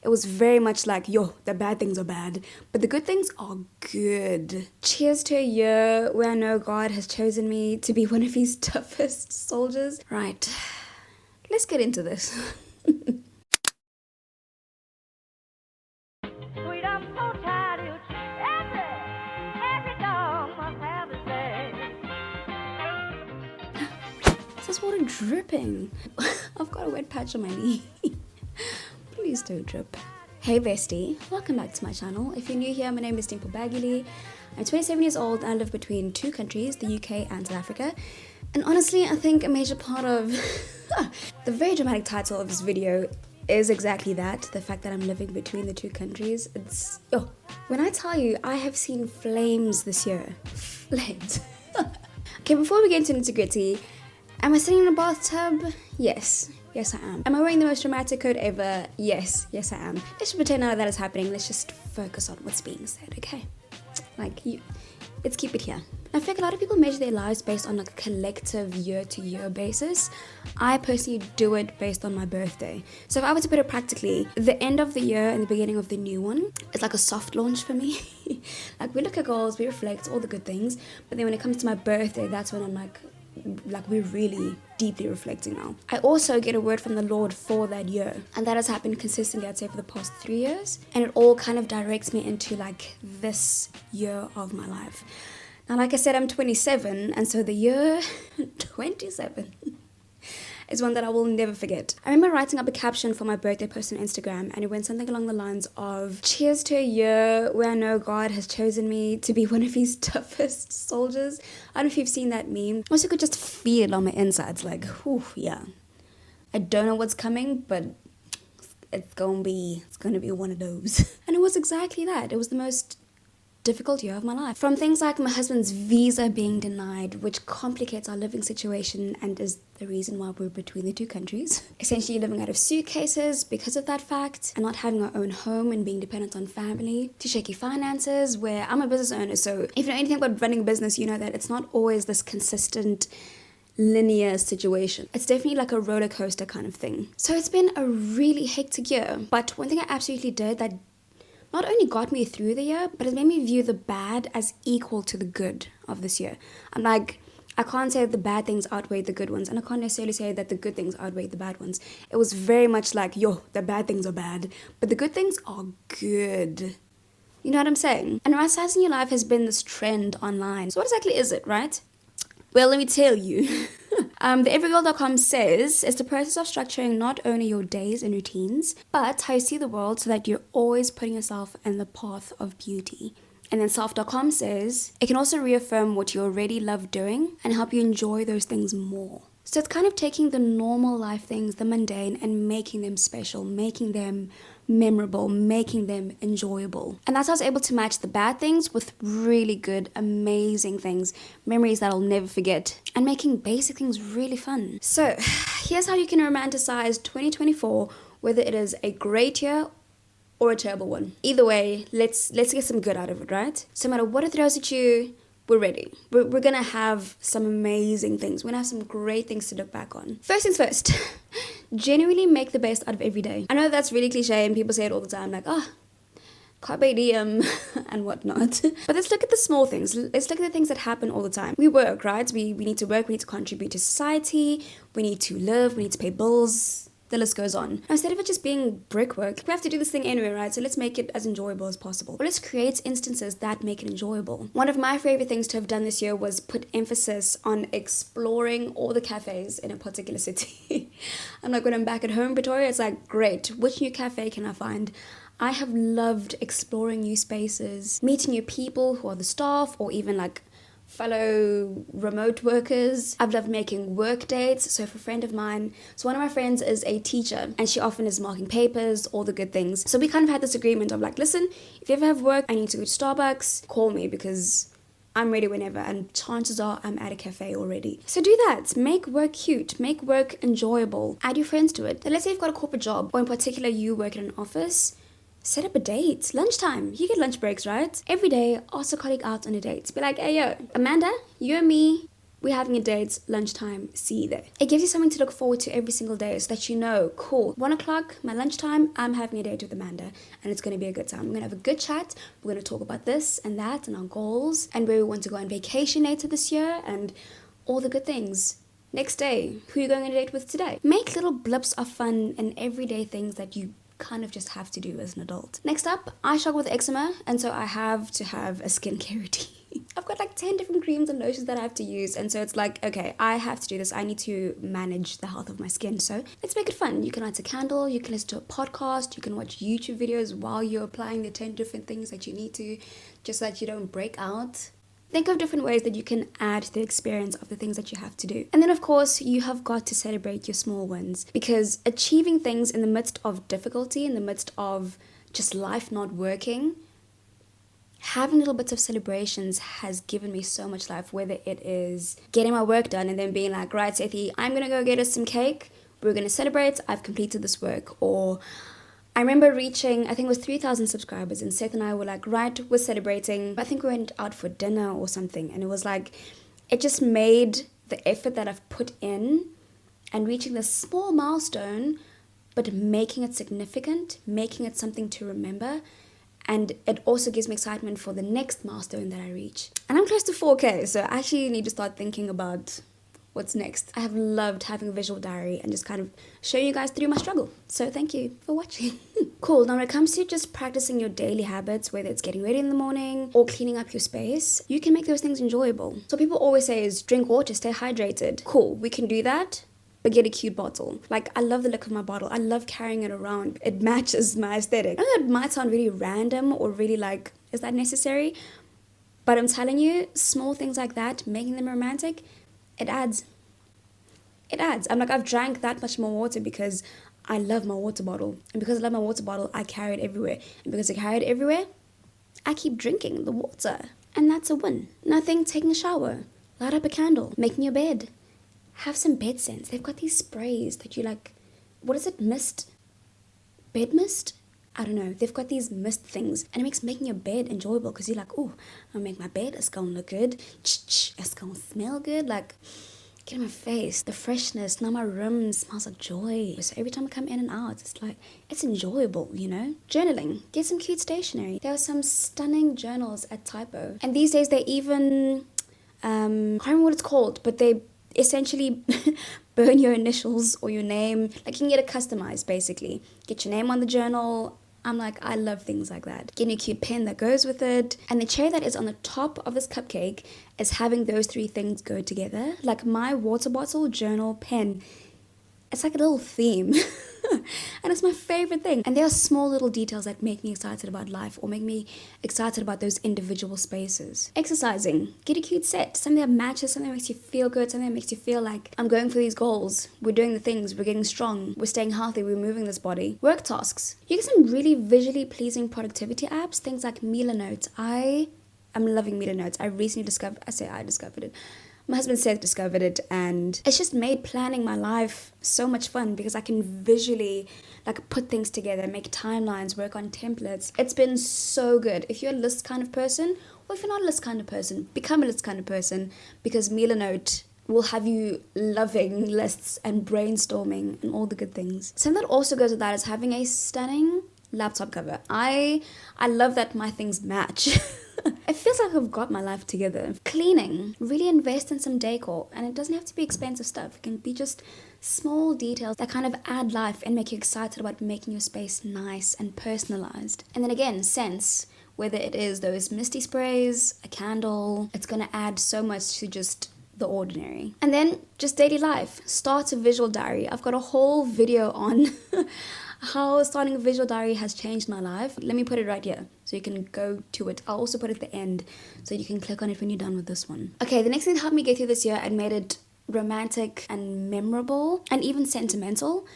It was very much like, yo, the bad things are bad, but the good things are good. Cheers to a year where I know God has chosen me to be one of his toughest soldiers. Right, let's get into this. Is this water dripping? I've got a wet patch on my knee. Please don't drip. Hey bestie, welcome back to my channel. If you're new here, my name is Dimps. I'm 27 years old and I live between two countries, the UK and South Africa. And honestly, I think a major part of the very dramatic title of this video is exactly that, the fact that I'm living between the two countries. It's, when I tell you, I have seen flames this year. Flames. Okay, before we get into nitty-gritty, am I sitting in a bathtub? Yes. Yes, I am. Am I wearing the most dramatic coat ever? Yes. Yes, I am. Let's just pretend none of that is happening. Let's just focus on what's being said, okay? Let's keep it here. I feel like a lot of people measure their lives based on like a collective year-to-year basis. I personally do it based on my birthday. So if I were to put it practically, the end of the year and the beginning of the new one is like a soft launch for me. Like we look at goals, we reflect, all the good things. But then when it comes to my birthday, that's when I'm like we're really deeply reflecting now. I also get a word from the Lord for that year, and that has happened consistently, I'd say, for the past 3 years, and it all kind of directs me into like this year of my life. Now, like I said, I'm 27, and so the year 27 is one that I will never forget. I remember writing up a caption for my birthday post on Instagram, and it went something along the lines of, cheers to a year where I know God has chosen me to be one of his toughest soldiers. I don't know if you've seen that meme. Also could just feel on my insides, like, whew, yeah. I don't know what's coming, but it's gonna be one of those. And it was exactly that. It was the most difficult year of my life. From things like my husband's visa being denied, which complicates our living situation and is the reason why we're between the two countries. Essentially living out of suitcases because of that fact, and not having our own home and being dependent on family. To shaky finances, where I'm a business owner, so if you know anything about running a business, you know that it's not always this consistent linear situation. It's definitely like a roller coaster kind of thing. So it's been a really hectic year, but one thing I absolutely did that not only got me through the year, but it made me view the bad as equal to the good of this year. I'm like, I can't say that the bad things outweigh the good ones, and I can't necessarily say that the good things outweigh the bad ones. It was very much like, yo, the bad things are bad, but the good things are good. You know what I'm saying? And romanticizing your life has been this trend online. So what exactly is it, right? Well, let me tell you. The everygirl.com says it's the process of structuring not only your days and routines, but how you see the world so that you're always putting yourself in the path of beauty. And then self.com says it can also reaffirm what you already love doing and help you enjoy those things more. So it's kind of taking the normal life things, the mundane, and making them special, making them memorable, making them enjoyable. And that's how I was able to match the bad things with really good, amazing things, memories that I'll never forget, and making basic things really fun. So here's how you can romanticize 2024, whether it is a great year or a terrible one. Either way, let's get some good out of it, right? So no matter what it throws at you, we're ready. We're gonna have some amazing things. We're gonna have some great things to look back on. First things first, genuinely make the best out of every day. I know that's really cliche and people say it all the time, like, carpe diem and whatnot. But let's look at the small things. Let's look at the things that happen all the time. We work, right? We need to work, we need to contribute to society, we need to live, we need to pay bills. The list goes on. Now, instead of it just being brickwork, we have to do this thing anyway, right? So let's make it as enjoyable as possible. Or let's create instances that make it enjoyable. One of my favorite things to have done this year was put emphasis on exploring all the cafes in a particular city. I'm like, when I'm back at home, Pretoria, it's like, great, which new cafe can I find? I have loved exploring new spaces, meeting new people who are the staff or even like fellow remote workers. I've loved making work dates. So for a friend of mine, so one of my friends is a teacher and she often is marking papers, all the good things. So we kind of had this agreement of like, listen, if you ever have work, I need to go to Starbucks, call me because I'm ready whenever, and chances are I'm at a cafe already. So do that. Make work cute. Make work enjoyable. Add your friends to it. So let's say you've got a corporate job, or in particular you work in an office. Set up a date. Lunchtime. You get lunch breaks, right? Every day, ask a colleague out on a date. Be like, hey, yo, Amanda, you and me, we're having a date, lunchtime, see you there. It gives you something to look forward to every single day so that you know, cool, 1 o'clock, my lunchtime, I'm having a date with Amanda and it's going to be a good time. We're going to have a good chat. We're going to talk about this and that and our goals and where we want to go on vacation later this year and all the good things. Next day, who are you going on a date with today? Make little blips of fun and everyday things that you kind of just have to do as an adult. Next up, I struggle with eczema, and so I have to have a skincare routine. I've got like 10 different creams and lotions that I have to use, and so it's like, okay, I have to do this. I need to manage the health of my skin, so let's make it fun. You can light a candle, you can listen to a podcast, you can watch YouTube videos while you're applying the 10 different things that you need to, just so that you don't break out. Think of different ways that you can add to the experience of the things that you have to do. And then, of course, you have got to celebrate your small wins, because achieving things in the midst of difficulty, in the midst of just life not working, having little bits of celebrations has given me so much life, whether it is getting my work done and then being like, right, Sethi, I'm going to go get us some cake. We're going to celebrate. I've completed this work. Or I remember reaching, I think it was 3,000 subscribers, and Seth and I were like, right, we're celebrating. I think we went out for dinner or something, and it was like, it just made the effort that I've put in and reaching this small milestone, but making it significant, making it something to remember. And it also gives me excitement for the next milestone that I reach. And I'm close to 4K, so I actually need to start thinking about what's next. I have loved having a visual diary and just kind of showing you guys through my struggle. So thank you for watching. Cool. Now when it comes to just practicing your daily habits, whether it's getting ready in the morning or cleaning up your space, you can make those things enjoyable. So people always say is drink water, stay hydrated. Cool, we can do that, but get a cute bottle. Like, I love the look of my bottle. I love carrying it around. It matches my aesthetic. I know that might sound really random or really like, is that necessary? But I'm telling you, small things like that, making them romantic, it adds. It adds. I'm like, I've drank that much more water because I love my water bottle. And because I love my water bottle, I carry it everywhere. And because I carry it everywhere, I keep drinking the water. And that's a win. Nothing, taking a shower, light up a candle, making your bed. Have some bed scents. They've got these sprays that you like, what is it, mist? Bed mist? I don't know. They've got these mist things, and it makes making your bed enjoyable because you're like, oh, I'll make my bed, it's gonna look good, it's gonna smell good, like, get in my face, the freshness. Now my room smells like joy. So every time I come in and out, it's like, it's enjoyable, you know? Journaling. Get some cute stationery. There are some stunning journals at Typo, and these days they even, I can't remember what it's called, but they essentially burn your initials or your name. Like, you can get it customized, basically. Get your name on the journal. I'm like, I love things like that. Getting a cute pen that goes with it. And the cherry that is on the top of this cupcake is having those three things go together. Like my water bottle, journal, pen. It's like a little theme. And it's my favorite thing. And there are small little details that make me excited about life or make me excited about those individual spaces. Exercising. Get a cute set. Something that matches, something that makes you feel good, something that makes you feel like I'm going for these goals. We're doing the things. We're getting strong. We're staying healthy. We're moving this body. Work tasks. You get some really visually pleasing productivity apps. Things like milanote. I am loving milanote. I discovered it. My husband Seth discovered it, and it's just made planning my life so much fun because I can visually like put things together, make timelines, work on templates. It's been so good. If you're a list kind of person, or if you're not a list kind of person, become a list kind of person, because milanote will have you loving lists and brainstorming and all the good things. Something that also goes with that is having a stunning laptop cover. I love that my things match. It feels like I've got my life together. Cleaning. Really invest in some decor. And it doesn't have to be expensive stuff. It can be just small details that kind of add life and make you excited about making your space nice and personalized. And then again, scents. Whether it is those misty sprays, a candle. It's going to add so much to just the ordinary. And then just daily life. Start a visual diary. I've got a whole video on how starting a visual diary has changed my life. Let me put it right here so you can go to it. I'll also put it at the end so you can click on it when you're done with this one. Okay, the next thing that helped me get through this year and made it romantic and memorable and even sentimental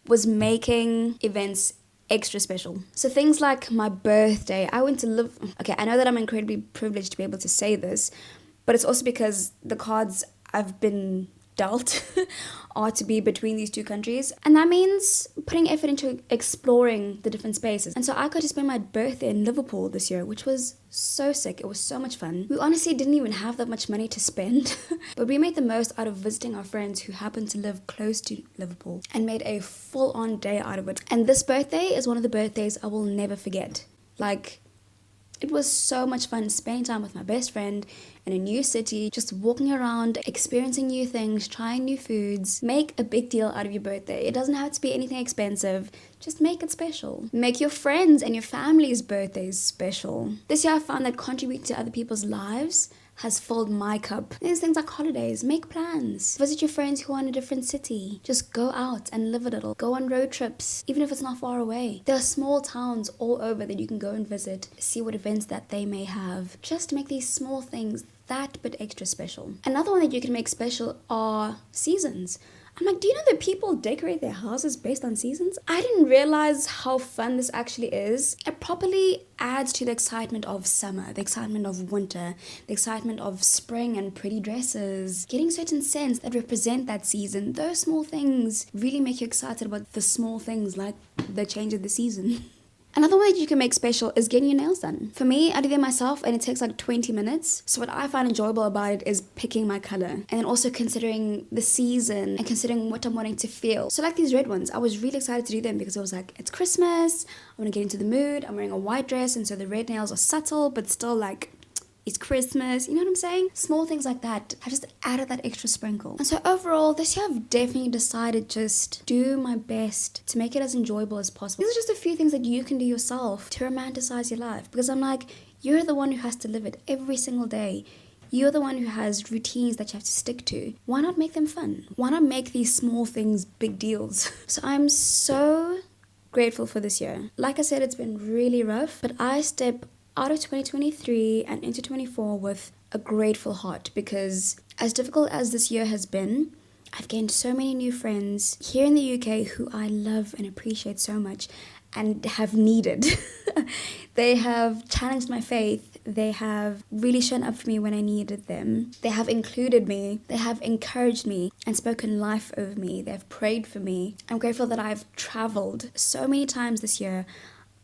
was making events extra special. So things like my birthday. I went to live. Okay, I know that I'm incredibly privileged to be able to say this, but it's also because the cards I've been dealt are to be between these two countries. And that means putting effort into exploring the different spaces. And so I got to spend my birthday in Liverpool this year, which was so sick. It was so much fun. We honestly didn't even have that much money to spend, but we made the most out of visiting our friends who happened to live close to Liverpool and made a full-on day out of it. And this birthday is one of the birthdays I will never forget. Like, it was so much fun spending time with my best friend in a new city, just walking around, experiencing new things, trying new foods. Make a big deal out of your birthday. It doesn't have to be anything expensive. Just make it special. Make your friends and your family's birthdays special. This year I found that contributing to other people's lives has filled my cup. There's things like holidays. Make plans. Visit your friends who are in a different city. Just go out and live a little. Go on road trips, even if it's not far away. There are small towns all over that you can go and visit, see what events that they may have. Just make these small things that bit extra special. Another one that you can make special are seasons. I'm like, do you know that people decorate their houses based on seasons? I didn't realize how fun this actually is. It properly adds to the excitement of summer, the excitement of winter, the excitement of spring and pretty dresses. Getting certain scents that represent that season, those small things really make you excited about the small things like the change of the season. Another way that you can make special is getting your nails done. For me, I do them myself and it takes like 20 minutes. So what I find enjoyable about it is picking my color and then also considering the season and considering what I'm wanting to feel. So like these red ones, I was really excited to do them because I was like, it's Christmas, I want to get into the mood, I'm wearing a white dress and so the red nails are subtle but still like, it's Christmas, you know what I'm saying? Small things like that have just added that extra sprinkle. And so overall, this year I've definitely decided just do my best to make it as enjoyable as possible. These are just a few things that you can do yourself to romanticize your life, because I'm like, you're the one who has to live it every single day. You're the one who has routines that you have to stick to. Why not make them fun? Why not make these small things big deals? So I'm so grateful for this year. Like I said, it's been really rough, but I step out of 2023 and into 24 with a grateful heart, because as difficult as this year has been, I've gained so many new friends here in the UK who I love and appreciate so much and have needed. They have challenged my faith. They have really shown up for me when I needed them. They have included me. They have encouraged me and spoken life over me. They have prayed for me. I'm grateful that I've traveled so many times this year.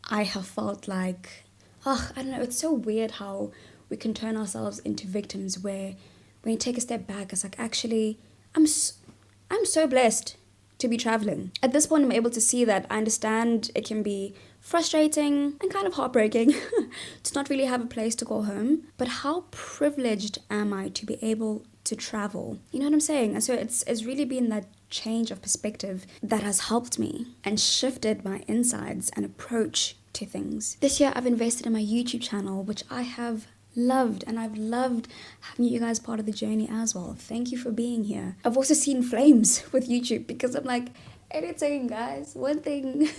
I have felt like, I don't know, it's so weird how we can turn ourselves into victims where when you take a step back, it's like, actually, I'm so blessed to be traveling. At this point, I'm able to see that I understand it can be frustrating and kind of heartbreaking to not really have a place to call home, but how privileged am I to be able to travel? You know what I'm saying? And so it's really been that change of perspective that has helped me and shifted my insides and approach to things. This year I've invested in my YouTube channel, which I have loved, and I've loved having you guys part of the journey as well. Thank you for being here. I've also seen flames with YouTube because I'm like, editing, guys, one thing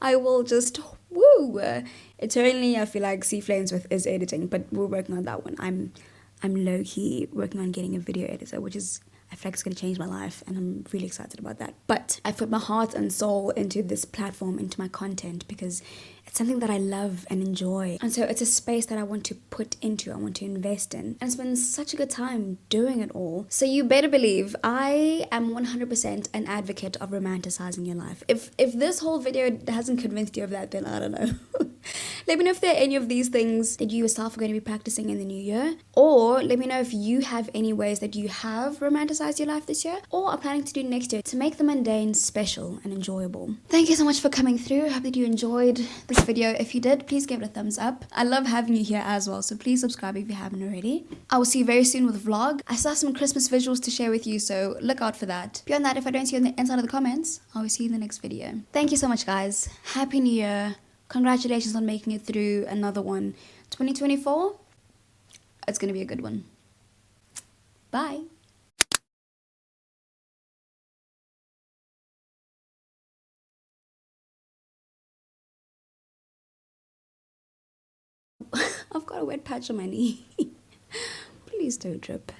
I will just eternally I feel like see flames with is editing, but we're working on that one. I'm low-key working on getting a video editor, which is, I feel like it's going to change my life, and I'm really excited about that. But I put my heart and soul into this platform, into my content, because it's something that I love and enjoy. And so it's a space that I want to put into, I want to invest in. And it's been such a good time doing it all. So you better believe I am 100% an advocate of romanticizing your life. If this whole video hasn't convinced you of that, then I don't know. Let me know if there are any of these things that you yourself are going to be practicing in the new year. Or let me know if you have any ways that you have romanticized your life this year or are planning to do next year to make the mundane special and enjoyable. Thank you so much for coming through. I hope that you enjoyed this video. If you did, please give it a thumbs up. I love having you here as well, so please subscribe if you haven't already. I will see you very soon with a vlog. I still have some Christmas visuals to share with you, so look out for that. Beyond that, if I don't see you on the inside of the comments, I will see you in the next video. Thank you so much, guys. Happy New Year. Congratulations on making it through another one. 2024, it's going to be a good one. Bye. I've got a wet patch on my knee. Please don't drip.